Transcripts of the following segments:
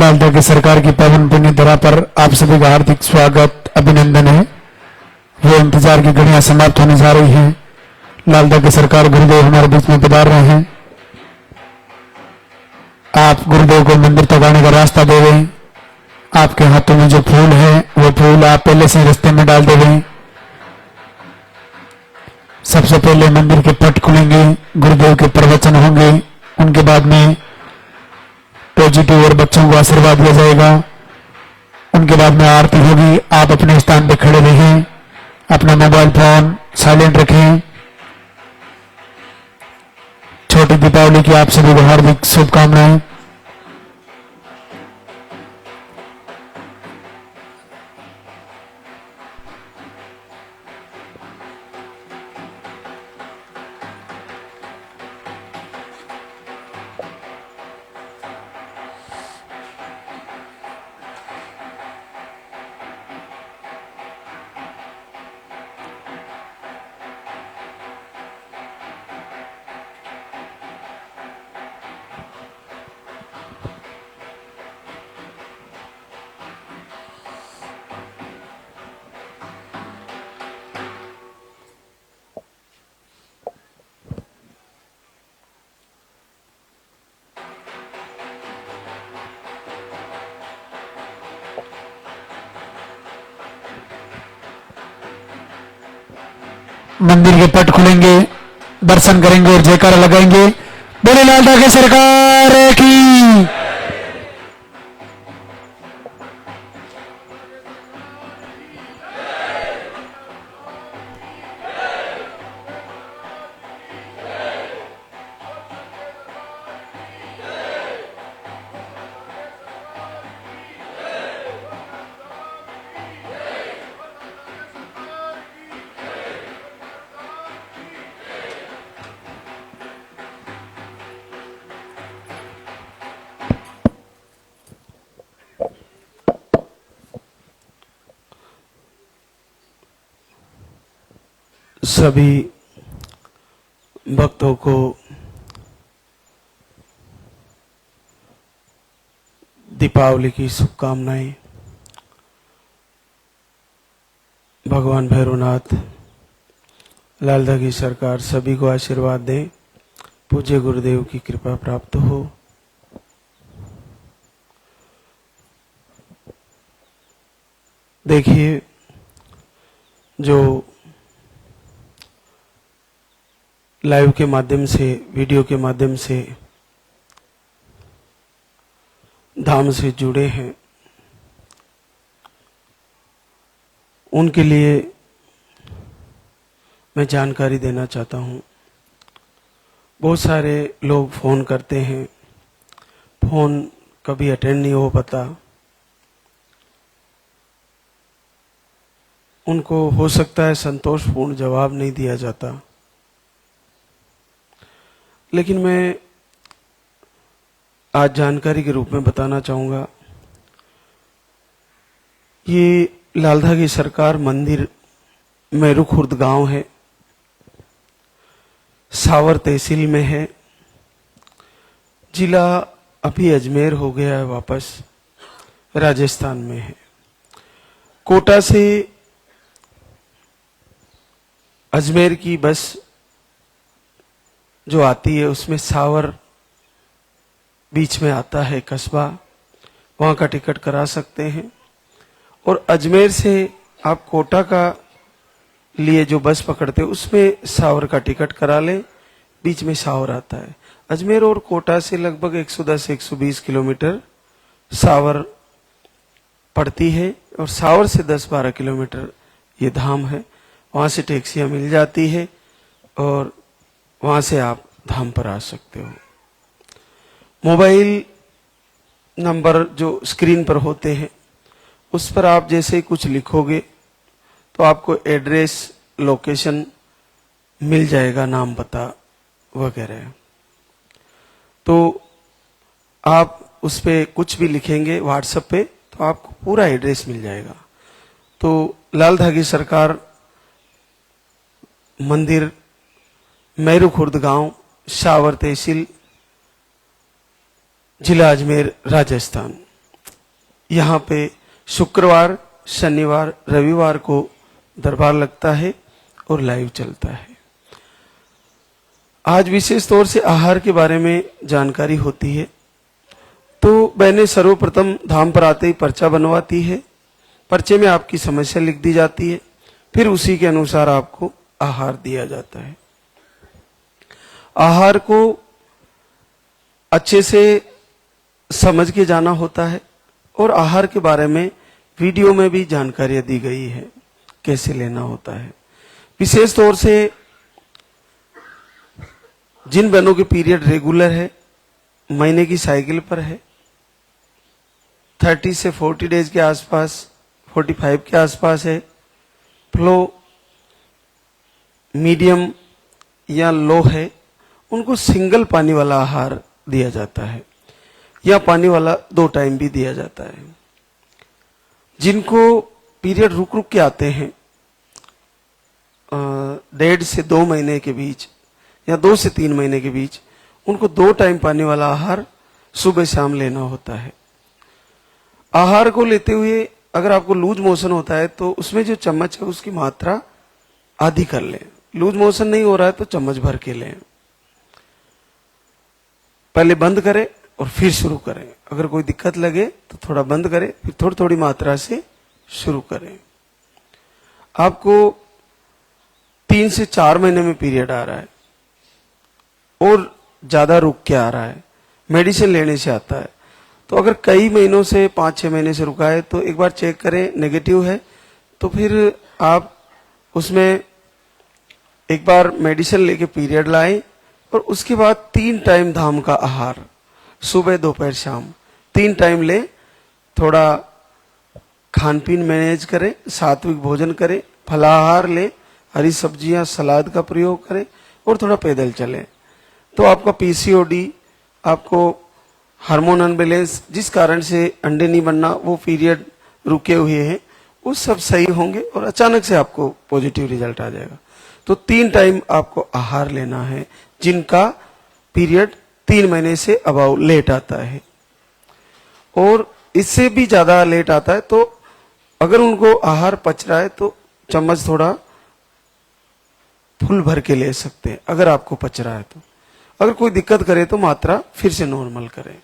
लालदा की सरकार की पावन पुण्य धरा पर आप सभी का हार्दिक स्वागत अभिनंदन है। वो इंतजार की घड़ियां समाप्त होने जा रही हैं। लालदा की सरकार गुरुदेव हमारे बीच में पधार रहे हैं। आप गुरुदेव को मंदिर तक आने का रास्ता देवे। आपके हाथों में जो फूल है वो फूल आप पहले से रास्ते में डाल देवे। सबसे पहले मंदिर के पट खुलेंगे, गुरुदेव के प्रवचन होंगे, उनके बाद में पॉजिटिव और बच्चों को आशीर्वाद दिया जाएगा। उनके बाद में आरती होगी। आप अपने स्थान पर खड़े रहें, अपना मोबाइल फोन साइलेंट रखें। छोटी दीपावली की आप सभी को हार्दिक शुभकामनाएं। मंदिर के पट खुलेंगे, दर्शन करेंगे और जयकारा लगाएंगे। बोले लालदा की सरकार की। सभी भक्तों को दीपावली की शुभकामनाएं। भगवान भैरवनाथ, लालदा की सरकार सभी को आशीर्वाद दें। पूज्य गुरुदेव की कृपा प्राप्त हो। देखिए, जो लाइव के माध्यम से, वीडियो के माध्यम से धाम से जुड़े हैं, उनके लिए मैं जानकारी देना चाहता हूं। बहुत सारे लोग फोन करते हैं, फोन कभी अटेंड नहीं हो पाता। उनको हो सकता है संतोषपूर्ण जवाब नहीं दिया जाता, लेकिन मैं आज जानकारी के रूप में बताना चाहूंगा। ये लालदा की सरकार मंदिर मेरू खुर्द गांव है, सावर तहसील में है। जिला अभी अजमेर हो गया है, वापस राजस्थान में है। कोटा से अजमेर की बस जो आती है उसमें सावर बीच में आता है कस्बा, वहां का टिकट करा सकते हैं। और अजमेर से आप कोटा का लिए जो बस पकड़ते हैं उसमें सावर का टिकट करा लें, बीच में सावर आता है। अजमेर और कोटा से लगभग 110-120 किलोमीटर सावर पड़ती है और सावर से 10-12 किलोमीटर ये धाम है। वहां से टैक्सियां मिल जाती है और वहां से आप धाम पर आ सकते हो। मोबाइल नंबर जो स्क्रीन पर होते हैं उस पर आप जैसे ही कुछ लिखोगे तो आपको एड्रेस, लोकेशन मिल जाएगा, नाम पता वगैरह। तो आप उस पे कुछ भी लिखेंगे व्हाट्सएप पे तो आपको पूरा एड्रेस मिल जाएगा। तो लालदा की सरकार मंदिर मेरू खुर्द गांव, सावर तहसील, जिला अजमेर, राजस्थान। यहाँ पे शुक्रवार, शनिवार, रविवार को दरबार लगता है और लाइव चलता है। आज विशेष तौर से आहार के बारे में जानकारी होती है। तो बहनें सर्वप्रथम धाम पर आते ही पर्चा बनवाती है। पर्चे में आपकी समस्या लिख दी जाती है, फिर उसी के अनुसार आपको आहार दिया जाता है। आहार को अच्छे से समझ के जाना होता है और आहार के बारे में वीडियो में भी जानकारियां दी गई है, कैसे लेना होता है। विशेष तौर से जिन बहनों के पीरियड रेगुलर है, महीने की साइकिल पर है, 30 से 40 डेज के आसपास, 45 के आसपास है, फ्लो मीडियम या लो है, उनको सिंगल पानी वाला आहार दिया जाता है या पानी वाला 2 टाइम भी दिया जाता है। जिनको पीरियड रुक रुक के आते हैं 1.5 से 2 महीने के बीच या 2 से 3 महीने के बीच, उनको 2 टाइम पानी वाला आहार सुबह शाम लेना होता है। आहार को लेते हुए अगर आपको लूज मोशन होता है तो उसमें जो चम्मच है उसकी मात्रा आधी कर लें। लूज मोशन नहीं हो रहा है तो चम्मच भर के लें। पहले बंद करें और फिर शुरू करें। अगर कोई दिक्कत लगे तो थोड़ा बंद करें, फिर थोड़ी थोड़ी मात्रा से शुरू करें। आपको 3 से 4 महीने में पीरियड आ रहा है और ज्यादा रुक के आ रहा है, मेडिसिन लेने से आता है, तो अगर कई महीनों से 5-6 महीने से रुका है तो एक बार चेक करें, नेगेटिव है तो फिर आप उसमें एक बार मेडिसिन लेके पीरियड लाएं और उसके बाद 3 टाइम धाम का आहार, सुबह दोपहर शाम 3 टाइम लें। थोड़ा खान पीन मैनेज करें, सात्विक भोजन करें, फलाहार लें, हरी सब्जियां सलाद का प्रयोग करें और थोड़ा पैदल चलें। तो आपका पीसीओडी, आपको हार्मोन अनबैलेंस, जिस कारण से अंडे नहीं बनना, वो पीरियड रुके हुए हैं, वो सब सही होंगे और अचानक से आपको पॉजिटिव रिजल्ट आ जाएगा। तो 3 टाइम आपको आहार लेना है जिनका पीरियड 3 महीने से अबाउ लेट आता है और इससे भी ज्यादा लेट आता है तो अगर उनको आहार पच रहा है तो चम्मच थोड़ा फुल भर के ले सकते हैं अगर आपको पच रहा है तो। अगर कोई दिक्कत करे तो मात्रा फिर से नॉर्मल करें।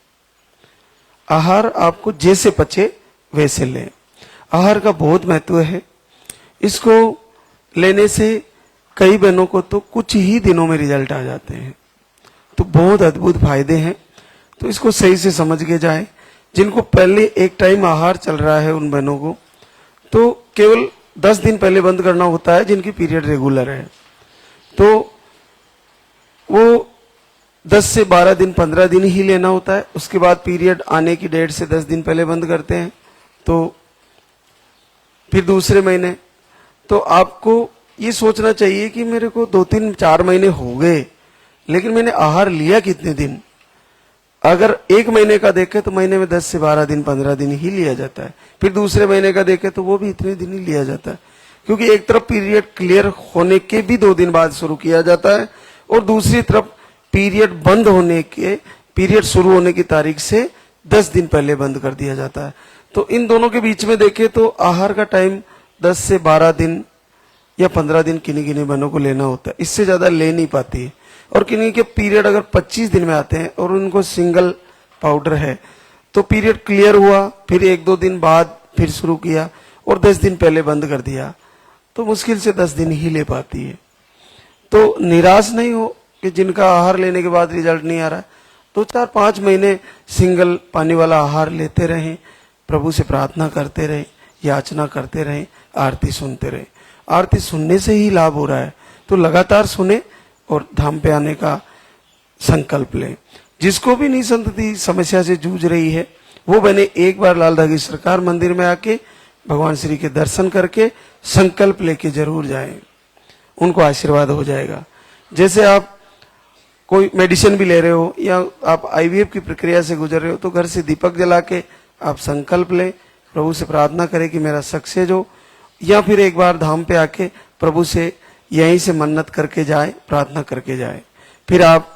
आहार आपको जैसे पचे वैसे लें। आहार का बहुत महत्व है। इसको लेने से कई बहनों को तो कुछ ही दिनों में रिजल्ट आ जाते हैं, तो बहुत अद्भुत फायदे हैं। तो इसको सही से समझ के जाए। जिनको पहले एक टाइम आहार चल रहा है उन बहनों को तो केवल 10 दिन पहले बंद करना होता है। जिनकी पीरियड रेगुलर है तो वो 10 से 12 दिन 15 दिन ही लेना होता है। उसके बाद पीरियड आने की डेट से 10 दिन पहले बंद करते हैं। तो फिर दूसरे महीने तो आपको ये सोचना चाहिए कि मेरे को 2-3-4 महीने हो गए लेकिन मैंने आहार लिया कितने दिन। अगर 1 महीने का देखें तो महीने में 10 से 12 दिन 15 दिन ही लिया जाता है। फिर दूसरे महीने का देखें तो वो भी इतने दिन ही लिया जाता है, क्योंकि एक तरफ पीरियड क्लियर होने के भी 2 दिन बाद शुरू किया जाता है और दूसरी तरफ पीरियड बंद होने के, पीरियड शुरू होने की तारीख से 10 दिन पहले बंद कर दिया जाता है। तो इन दोनों के बीच में देखें तो आहार का टाइम 10 से 12 दिन या 15 दिन किन्हीं किन्हीं बहनों को लेना होता है, इससे ज्यादा ले नहीं पाती है। और किन्हीं के पीरियड अगर 25 दिन में आते हैं और उनको सिंगल पाउडर है तो पीरियड क्लियर हुआ, फिर 1-2 दिन बाद फिर शुरू किया और 10 दिन पहले बंद कर दिया, तो मुश्किल से 10 दिन ही ले पाती है। तो निराश नहीं हो कि जिनका आहार लेने के बाद रिजल्ट नहीं आ रहा है, 2-4-5 महीने सिंगल पानी वाला आहार लेते रहें, प्रभु से प्रार्थना करते रहें, याचना करते रहें, आरती सुनते रहें। आरती सुनने से ही लाभ हो रहा है तो लगातार सुने और धाम पे आने का संकल्प लें। जिसको भी निसंतति समस्या से जूझ रही है वो बने एक बार लाल धागी सरकार मंदिर में आके भगवान श्री के दर्शन करके संकल्प लेके जरूर जाएं, उनको आशीर्वाद हो जाएगा। जैसे आप कोई मेडिसिन भी ले रहे हो या आप आईवीएफ की प्रक्रिया से गुजर रहे हो तो घर से दीपक जला के आप संकल्प लें, प्रभु से प्रार्थना करें कि मेरा सक्सेस हो, या फिर एक बार धाम पे आके प्रभु से यहीं से मन्नत करके जाए, प्रार्थना करके जाए। फिर आप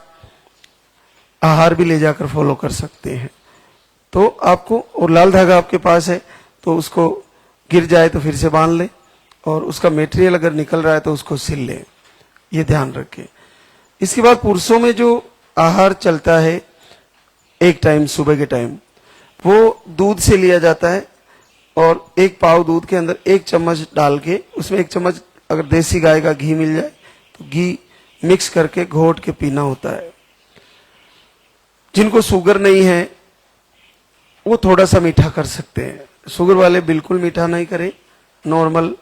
आहार भी ले जाकर फॉलो कर सकते हैं। तो आपको, और लाल धागा आपके पास है तो उसको गिर जाए तो फिर से बांध ले, और उसका मटेरियल अगर निकल रहा है तो उसको सिल ले, ये ध्यान रखें। इसके बाद पुरुषों में जो आहार चलता है एक टाइम सुबह के टाइम, वो दूध से लिया जाता है, और एक पाव दूध के अंदर 1 चम्मच डाल के उसमें 1 चम्मच अगर देसी गाय का घी मिल जाए तो घी मिक्स करके घोट के पीना होता है। जिनको शुगर नहीं है वो थोड़ा सा मीठा कर सकते हैं, शुगर वाले बिल्कुल मीठा नहीं करें, नॉर्मल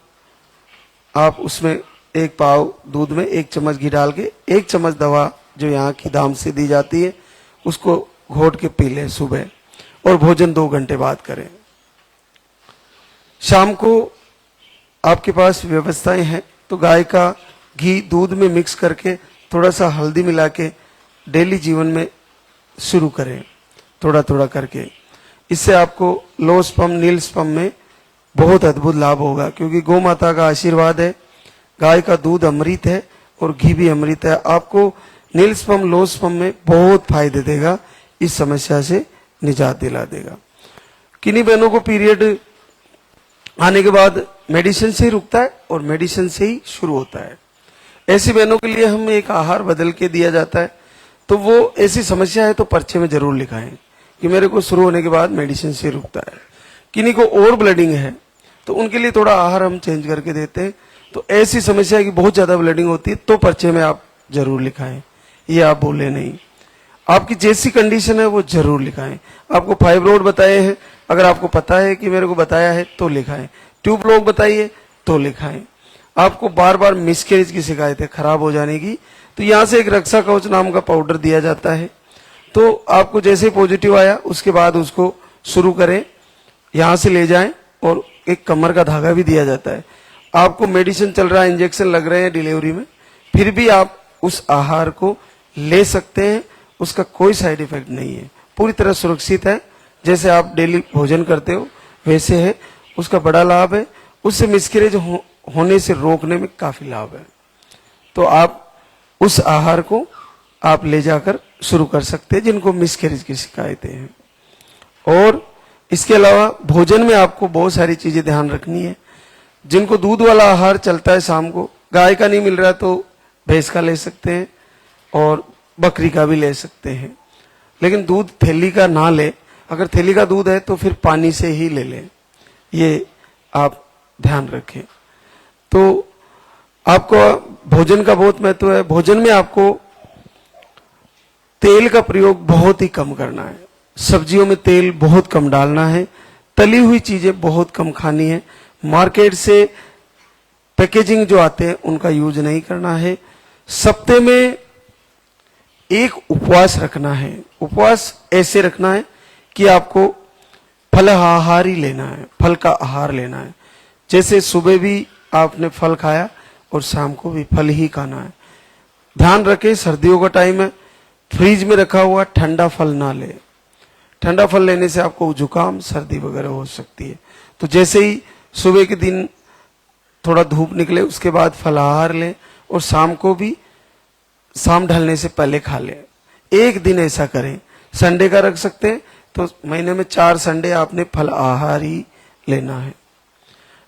आप उसमें 1 पाव दूध में 1 चम्मच घी डाल के 1 चम्मच दवा जो यहाँ की दाम से दी जाती है उसको घोट के पी लें सुबह, और भोजन 2 घंटे बाद करें। शाम को आपके पास व्यवस्थाएं हैं तो गाय का घी दूध में मिक्स करके थोड़ा सा हल्दी मिला के डेली जीवन में शुरू करें, थोड़ा थोड़ा करके। इससे आपको लो स्पर्म नील स्पर्म में बहुत अद्भुत लाभ होगा, क्योंकि गौ माता का आशीर्वाद है, गाय का दूध अमृत है और घी भी अमृत है। आपको नील स्पर्म लो स्पर्म में बहुत फायदे देगा, इस समस्या से निजात दिला देगा। किन्हीं बहनों को पीरियड आने के बाद मेडिसिन से ही रुकता है और मेडिसिन से ही शुरू होता है, ऐसी बहनों के लिए हम एक आहार बदल के दिया जाता है। तो वो ऐसी समस्या है तो पर्चे में जरूर लिखाएं कि मेरे को शुरू होने के बाद मेडिसिन से रुकता है। किन्हीं को और ब्लडिंग है तो उनके लिए थोड़ा आहार हम चेंज करके देते हैं। तो ऐसी समस्या है कि बहुत ज्यादा ब्लडिंग होती है तो पर्चे में आप जरूर लिखाएं, ये आप बोले नहीं। आपकी जैसी कंडीशन है वो जरूर लिखाएं। आपको फाइब्रोइड बताए हैं, अगर आपको पता है कि मेरे को बताया है तो लिखाएं। ट्यूब लोग बताइए तो लिखाएं। आपको बार बार मिसकैरेज की शिकायत है खराब हो जाने की, तो यहाँ से एक रक्षा कवच नाम का पाउडर दिया जाता है। तो आपको जैसे पॉजिटिव आया उसके बाद उसको शुरू करें, यहाँ से ले जाएं, और एक कमर का धागा भी दिया जाता है। आपको मेडिसिन चल रहा है, इंजेक्शन लग रहे हैं डिलीवरी में, फिर भी आप उस आहार को ले सकते हैं, उसका कोई साइड इफेक्ट नहीं है, पूरी तरह सुरक्षित है। जैसे आप डेली भोजन करते हो वैसे है, उसका बड़ा लाभ है। उससे मिसकैरेज होने से रोकने में काफी लाभ है। तो आप उस आहार को आप ले जाकर शुरू कर सकते हैं जिनको मिसकैरेज की शिकायतें हैं। और इसके अलावा भोजन में आपको बहुत सारी चीजें ध्यान रखनी है। जिनको दूध वाला आहार चलता है शाम को, गाय का नहीं मिल रहा तो भैंस का ले सकते हैं और बकरी का भी ले सकते हैं, लेकिन दूध थैली का ना ले। अगर थैली का दूध है तो फिर पानी से ही ले लें, ये आप ध्यान रखें। तो आपको भोजन का बहुत महत्व है। भोजन में आपको तेल का प्रयोग बहुत ही कम करना है, सब्जियों में तेल बहुत कम डालना है, तली हुई चीजें बहुत कम खानी है, मार्केट से पैकेजिंग जो आते हैं उनका यूज नहीं करना है। सप्ते में एक उपवास रखना है। उपवास ऐसे रखना है कि आपको फल आहार ही लेना है, फल का आहार लेना है। जैसे सुबह भी आपने फल खाया और शाम को भी फल ही खाना है। ध्यान रखें, सर्दियों का टाइम है, फ्रिज में रखा हुआ ठंडा फल ना ले। ठंडा फल लेने से आपको जुकाम सर्दी वगैरह हो सकती है। तो जैसे ही सुबह के दिन थोड़ा धूप निकले उसके बाद फलाहार लें, और शाम को भी शाम ढलने से पहले खा लें। एक दिन ऐसा करें, संडे का रख सकते हैं, तो महीने में 4 संडे आपने फल आहार ही लेना है।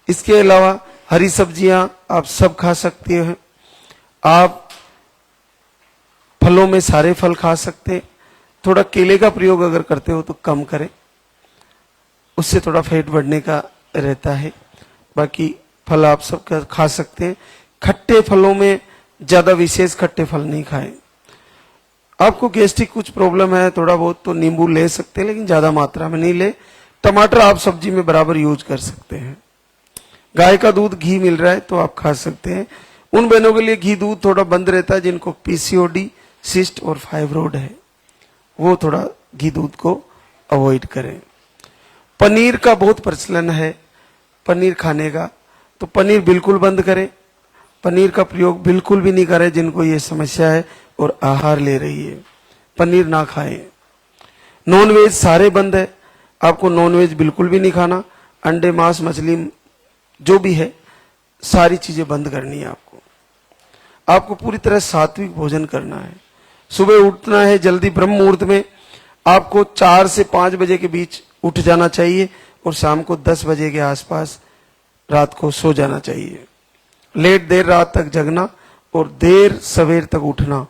इसके अलावा हरी सब्जियां आप सब खा सकते हैं। आप फलों में सारे फल खा सकते हैं। थोड़ा केले का प्रयोग अगर करते हो तो कम करें, उससे थोड़ा फैट बढ़ने का रहता है। बाकी फल आप सब खा सकते हैं। खट्टे फलों में ज्यादा विशेष खट्टे फल नहीं खाएं। आपको गैस्ट्रिक कुछ प्रॉब्लम है थोड़ा बहुत तो नींबू ले सकते हैं, लेकिन ज्यादा मात्रा में नहीं ले। टमाटर आप सब्जी में बराबर यूज कर सकते हैं। गाय का दूध घी मिल रहा है तो आप खा सकते हैं। उन बहनों के लिए घी दूध थोड़ा बंद रहता है जिनको पीसीओडी, सिस्ट और फाइब्रोइड है, वो थोड़ा घी दूध को अवॉइड करें। पनीर का बहुत प्रचलन है पनीर खाने का, तो पनीर बिल्कुल बंद करें। पनीर का प्रयोग बिल्कुल भी नहीं करें जिनको ये समस्या है और आहार ले रही है, पनीर ना खाएं। नॉनवेज सारे बंद है, आपको नॉनवेज बिल्कुल भी नहीं खाना। अंडे, मांस, मछली जो भी है सारी चीजें बंद करनी है आपको पूरी तरह सात्विक भोजन करना है। सुबह उठना है जल्दी ब्रह्म मुहूर्त में, आपको 4 से 5 बजे के बीच उठ जाना चाहिए और शाम को 10 बजे के आसपास रात को सो जाना चाहिए। लेट देर रात तक जगना और देर सवेर तक उठना,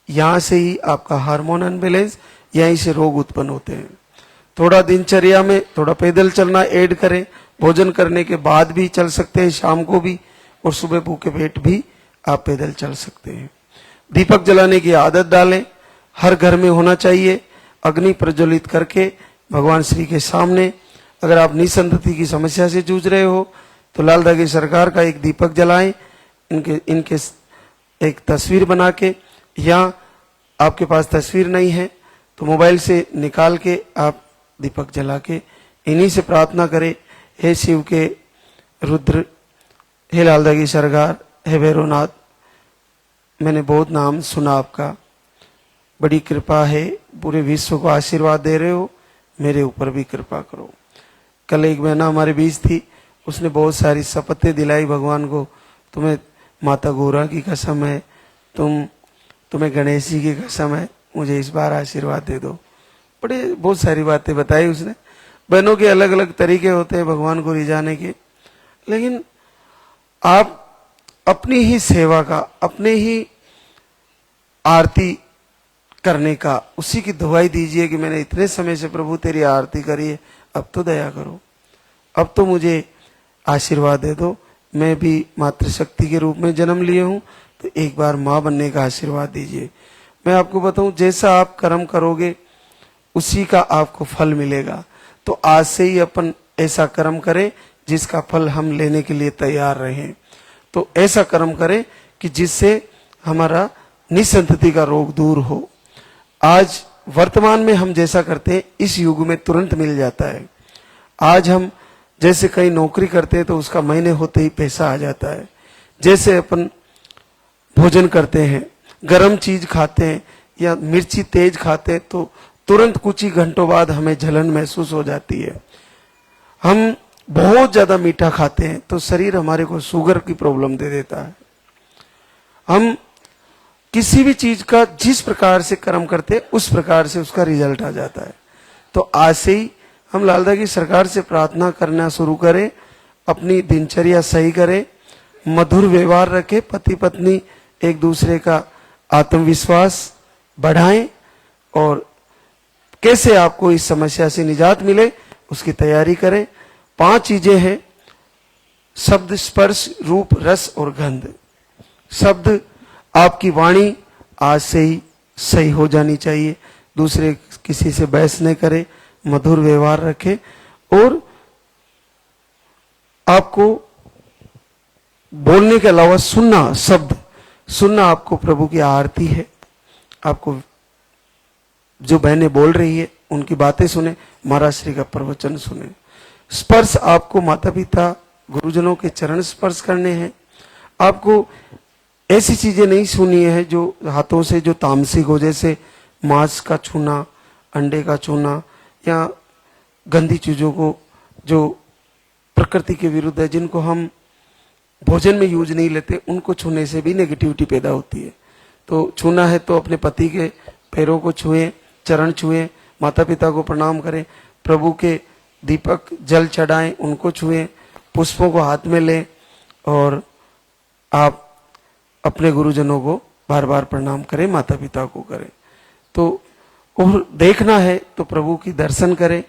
यहां से ही आपका हार्मोन अनबैलेंस, यहीं से रोग उत्पन्न होते हैं। थोड़ा दिनचर्या में थोड़ा पैदल चलना ऐड करें। भोजन करने के बाद भी चल सकते हैं, शाम को भी, और सुबह भूखे पेट भी आप पैदल चल सकते हैं। दीपक जलाने की आदत डालें, हर घर में होना चाहिए। अग्नि प्रज्वलित करके भगवान श्री के सामने, अगर आप निसंतति की समस्या से जूझ रहे हो तो लाल दागी सरकार का एक दीपक जलाएं, इनके एक तस्वीर बना के, या आपके पास तस्वीर नहीं है तो मोबाइल से निकाल के आप दीपक जला के इन्हीं से प्रार्थना करें, हे शिव के रुद्र, हे लाल दागी सरकार, हे भैरवनाथ, मैंने बहुत नाम सुना आपका, बड़ी कृपा है, पूरे विश्व को आशीर्वाद दे रहे हो, मेरे ऊपर भी कृपा करो। कल एक बहना हमारे बीच थी, उसने बहुत सारी शपथें दिलाई भगवान को, तुम्हें माता गौरा की कसम है, तुम्हें गणेश जी की कसम है, मुझे इस बार आशीर्वाद दे दो। बड़े बहुत सारी बातें बताई उसने। बहनों के अलग अलग तरीके होते हैं भगवान को रिझाने के, लेकिन आप अपनी ही सेवा का, अपने ही आरती करने का, उसी की दुहाई दीजिए कि मैंने इतने समय से प्रभु तेरी आरती करी है, अब तो दया करो, अब तो मुझे आशीर्वाद दे दो। मैं भी मातृशक्ति के रूप में जन्म लिए हूं, तो एक बार मां बनने का आशीर्वाद दीजिए। मैं आपको बताऊं, जैसा आप कर्म करोगे उसी का आपको फल मिलेगा। तो आज से ही अपन ऐसा कर्म करें जिसका फल हम लेने के लिए तैयार रहें। तो ऐसा कर्म करें कि जिससे हमारा निसंतति का रोग दूर हो। आज वर्तमान में हम जैसा करते हैं इस युग में तुरंत मिल जाता है। आज हम जैसे कहीं नौकरी करते हैं तो उसका महीने होते ही पैसा आ जाता है। जैसे अपन भोजन करते हैं, गर्म चीज खाते हैं या मिर्ची तेज खाते हैं तो तुरंत कुछ ही घंटों बाद हमें जलन महसूस हो जाती है। हम बहुत ज्यादा मीठा खाते हैं तो शरीर हमारे को शुगर की प्रॉब्लम दे देता है। हम किसी भी चीज का जिस प्रकार से कर्म करते हैं उस प्रकार से उसका रिजल्ट आ जाता है। तो आज से ही हम लाल दागी सरकार से प्रार्थना करना शुरू करें, अपनी दिनचर्या सही करें, मधुर व्यवहार रखें, पति पत्नी एक दूसरे का आत्मविश्वास बढ़ाएं और कैसे आपको इस समस्या से निजात मिले उसकी तैयारी करें। 5 चीजें हैं, शब्द, स्पर्श, रूप, रस और गंध। शब्द, आपकी वाणी आज से ही सही हो जानी चाहिए, दूसरे किसी से बहस न करे, मधुर व्यवहार रखे, और आपको बोलने के अलावा सुनना, शब्द सुनना आपको प्रभु की आरती है। आपको जो बहनें बोल रही है उनकी बातें सुने, महाराज श्री का प्रवचन सुने। स्पर्श, आपको माता पिता गुरुजनों के चरण स्पर्श करने हैं। आपको ऐसी चीजें नहीं सुनी है जो हाथों से जो तामसिक हो, जैसे मांस का छूना, अंडे का छूना, या गंदी चीजों को जो प्रकृति के विरुद्ध है, जिनको हम भोजन में यूज नहीं लेते, उनको छूने से भी नेगेटिविटी पैदा होती है। तो छूना है तो अपने पति के पैरों को छुएं, चरण छुएं, माता पिता को प्रणाम करें, प्रभु के दीपक जल चढ़ाएं, उनको छुएं, पुष्पों को हाथ में लें और आप अपने गुरुजनों को बार बार प्रणाम करें, माता पिता को करें। तो और देखना है तो प्रभु की दर्शन करें,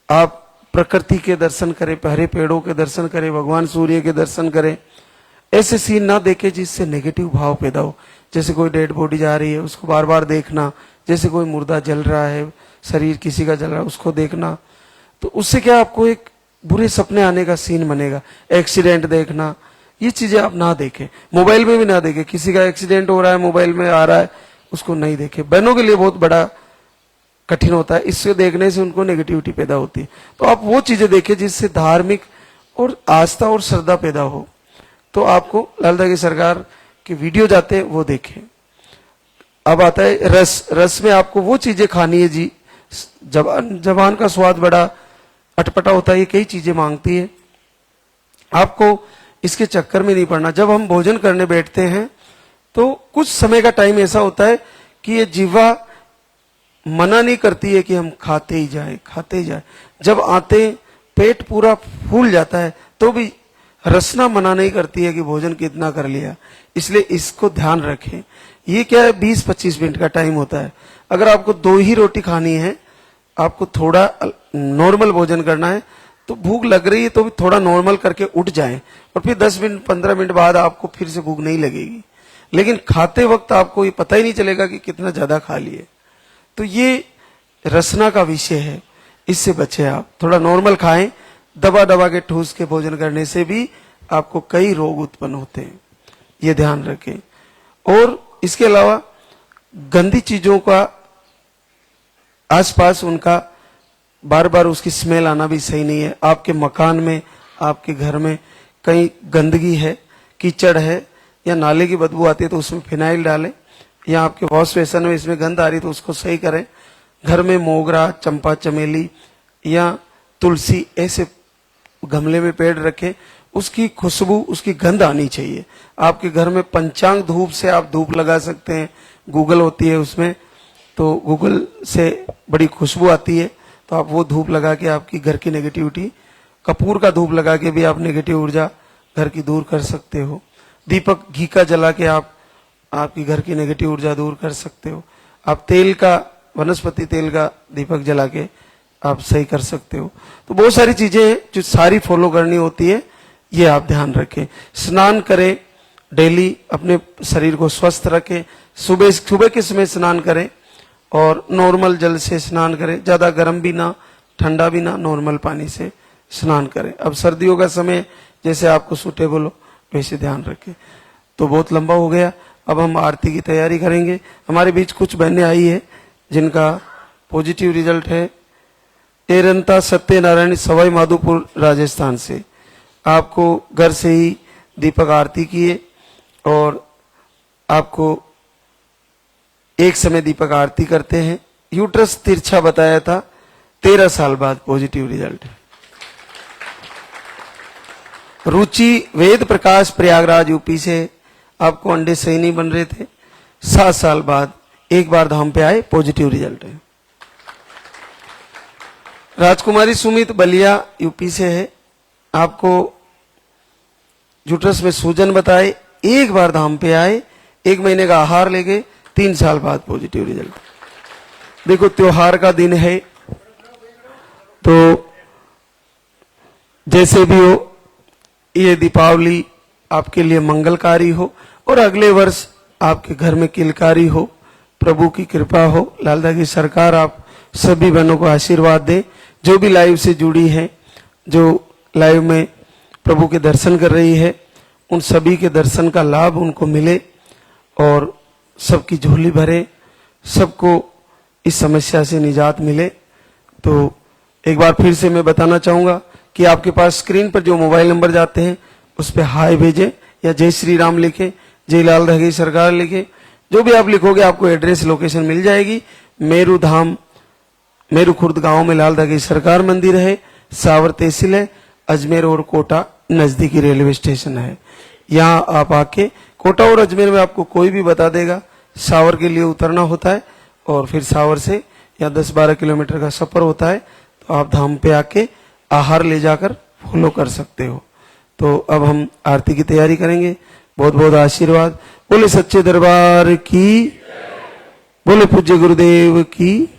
आप प्रकृति के दर्शन करें, हरे पेड़ों के दर्शन करें, भगवान सूर्य के दर्शन करें। ऐसे सीन ना देखे जिससे नेगेटिव भाव पैदा हो, जैसे कोई डेड बॉडी जा रही है उसको बार बार देखना, जैसे कोई मुर्दा जल रहा है, शरीर किसी का जल रहा है उसको देखना, तो उससे क्या आपको एक बुरे सपने आने का सीन बनेगा। एक्सीडेंट देखना, ये चीजें आप ना देखें, मोबाइल में भी ना देखें। किसी का एक्सीडेंट हो रहा है, मोबाइल में आ रहा है, उसको नहीं देखें। बहनों के लिए बहुत बड़ा कठिन होता है, इससे देखने से उनको नेगेटिविटी पैदा होती है। तो आप वो चीजें देखें जिससे धार्मिक और आस्था और श्रद्धा पैदा हो। तो आपको लाल दागी सरकार के वीडियो जाते हैं वो देखें। अब आता है रस। रस में आपको वो चीजें खानी है जी, जबान का स्वाद बड़ा अटपटा होता है, ये कई चीजें मांगती है। आपको इसके चक्कर में नहीं पड़ना। जब हम भोजन करने बैठते हैं तो कुछ समय का टाइम ऐसा होता है कि ये जीवा मना नहीं करती है कि हम खाते ही जाए। जब आते पेट पूरा फूल जाता है तो भी रसना मना नहीं करती है कि भोजन कितना कर लिया। इसलिए इसको ध्यान रखें। ये क्या है, 20-25 मिनट का टाइम होता है। अगर आपको 2 ही रोटी खानी है, आपको थोड़ा नॉर्मल भोजन करना है, तो भूख लग रही है तो भी थोड़ा नॉर्मल करके उठ जाएं और फिर 10 मिनट 15 मिनट बाद आपको फिर से भूख नहीं लगेगी। लेकिन खाते वक्त आपको ये पता ही नहीं चलेगा कि कितना ज्यादा खा लिए। तो ये रसना का विषय है, इससे बचे आप। थोड़ा नॉर्मल खाएं। दबा दबा के ठूस के भोजन करने से भी आपको कई रोग उत्पन्न होते हैं, ये ध्यान रखें। और इसके अलावा गंदी चीजों का आसपास उनका बार बार उसकी स्मेल आना भी सही नहीं है। आपके मकान में, आपके घर में कहीं गंदगी है, कीचड़ है या नाले की बदबू आती है तो उसमें फिनाइल डालें, या आपके वॉश बेसिन में इसमें गंद आ रही तो उसको सही करें। घर में मोगरा, चंपा, चमेली या तुलसी ऐसे गमले में पेड़ रखें, उसकी खुशबू, उसकी गंध आनी चाहिए। आपके घर में पंचांग धूप से आप धूप लगा सकते हैं, गूगल होती है उसमें, तो गूगल से बड़ी खुशबू आती है, तो आप वो धूप लगा के आपकी घर की नेगेटिविटी, कपूर का धूप लगा के भी आप नेगेटिव ऊर्जा घर की दूर कर सकते हो। दीपक घी का जला के आप आपकी घर की नेगेटिव ऊर्जा दूर कर सकते हो। आप तेल का, वनस्पति तेल का दीपक जला के आप सही कर सकते हो। तो बहुत सारी चीजें हैं जो सारी फॉलो करनी होती है, ये आप ध्यान रखें। स्नान करें डेली, अपने शरीर को स्वस्थ रखें। सुबह के समय स्नान करें और नॉर्मल जल से स्नान करें, ज्यादा गर्म भी ना, ठंडा भी ना, नॉर्मल पानी से स्नान करें। अब सर्दियों का समय जैसे आपको सूटेबल हो वैसे ध्यान रखें। तो बहुत लंबा हो गया, अब हम आरती की तैयारी करेंगे। हमारे बीच कुछ बहनें आई है जिनका पॉजिटिव रिजल्ट है। एरंता सत्यनारायण, सवाई माधोपुर, राजस्थान से। आपको घर से ही दीपक आरती किए और आपको एक समय दीपक आरती करते हैं। यूट्रस तिरछा बताया था, 13 साल बाद पॉजिटिव रिजल्ट है। रुचि वेद प्रकाश, प्रयागराज यूपी से। आपको अंडे सही नहीं बन रहे थे, 7 साल बाद एक बार धाम पे आए, पॉजिटिव रिजल्ट है। राजकुमारी सुमित बलिया यूपी से है। आपको यूट्रस में सूजन बताए, एक बार धाम पे आए, 1 महीने का आहार ले गए, 3 साल बाद पॉजिटिव रिजल्ट। देखो त्योहार का दिन है, तो जैसे भी हो ये दीपावली आपके लिए मंगलकारी हो और अगले वर्ष आपके घर में किलकारी हो, प्रभु की कृपा हो, लालदा की सरकार आप सभी बहनों को आशीर्वाद दे। जो भी लाइव से जुड़ी है, जो लाइव में प्रभु के दर्शन कर रही है, उन सभी के दर्शन का लाभ उनको मिले और सबकी झोली भरे, सबको इस समस्या से निजात मिले। तो एक बार फिर से मैं बताना चाहूंगा कि आपके पास स्क्रीन पर जो मोबाइल नंबर जाते हैं उस पे हाय भेजें या जय श्री राम लिखें, जय लालदा की सरकार लिखें। जो भी आप लिखोगे आपको एड्रेस लोकेशन मिल जाएगी। मेरू धाम, मेरू खुर्द गांव में लालदा की सरकार मंदिर है, सावर तहसील है, अजमेर और कोटा नजदीकी रेलवे स्टेशन है। यहाँ आप आके, कोटा और अजमेर में आपको कोई भी बता देगा। सावर के लिए उतरना होता है और फिर सावर से या 10-12 किलोमीटर का सफर होता है, तो आप धाम पे आके आहार ले जाकर फॉलो कर सकते हो। तो अब हम आरती की तैयारी करेंगे। बहुत बहुत आशीर्वाद। बोले सच्चे दरबार की, बोले पूज्य गुरुदेव की।